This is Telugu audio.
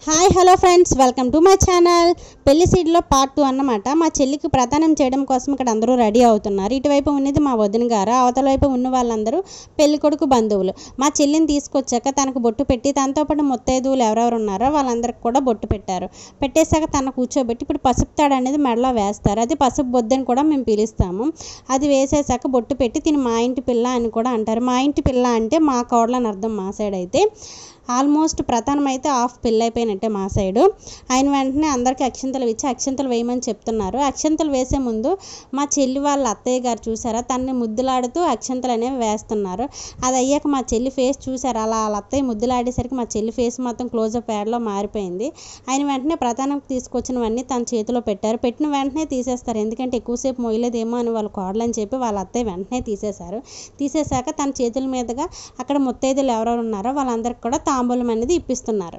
Hi hello friends, welcome to my channel. పెళ్లి సీడ్లో పార్ట్ 2 అన్నమాట. మా చెల్లికి ప్రదానం చేయడం కోసం ఇక్కడ అందరూ రెడీ అవుతున్నారు. ఇటువైపు ఉన్నది మా వదిన గారు, అవతల వైపు ఉన్న వాళ్ళందరూ పెళ్లి కొడుకు బంధువులు. మా చెల్లిని తీసుకొచ్చాక తనకు బొట్టు పెట్టి తనతో పాటు ముత్తైదువులు ఎవరెవరు ఉన్నారో వాళ్ళందరికీ కూడా బొట్టు పెట్టారు. పెట్టేశాక తన కూర్చోబెట్టి ఇప్పుడు పసుపు తాడు అనేది మెడలో వేస్తారు. అది పసుపు బొద్దని కూడా మేము పిలుస్తాము. అది వేసేసాక బొట్టు పెట్టి తిని మా ఇంటి పిల్ల అని కూడా అంటారు. మా ఇంటి పిల్ల అంటే మా కోడలని అర్థం. మా సైడ్ అయితే ఆల్మోస్ట్ ప్రధానం అయితే హాఫ్ పెళ్ళి అయిపోయినట్టే మా సైడు. ఆయన వెంటనే అందరికీ అక్షంతలు ఇచ్చి అక్షంతలు వేయమని చెప్తున్నారు. అక్షంతలు వేసే ముందు మా చెల్లి వాళ్ళ అత్తయ్య గారు చూసారా, తనని ముద్దులాడుతూ అక్షంతలు అనేవి వేస్తున్నారు. అది అయ్యాక మా చెల్లి ఫేస్ చూసారు, అలా వాళ్ళ అత్తయ్య ముద్దులాడేసరికి మా చెల్లి ఫేస్ మొత్తం క్లోజప్ యాడ్లో మారిపోయింది. ఆయన వెంటనే ప్రధానం తీసుకొచ్చినవన్నీ తన చేతిలో పెట్టారు. పెట్టిన వెంటనే తీసేస్తారు, ఎందుకంటే ఎక్కువసేపు మొయ్యలేదేమో అని వాళ్ళ కోడలని చెప్పి వాళ్ళ అత్తయ్య వెంటనే తీసేశారు. తీసేశాక తన చేతుల మీదుగా అక్కడ ముత్తైదులు ఎవరెవరు ఉన్నారో వాళ్ళందరికీ కూడా తాంబూలం అనేది ఇప్పిస్తున్నారు.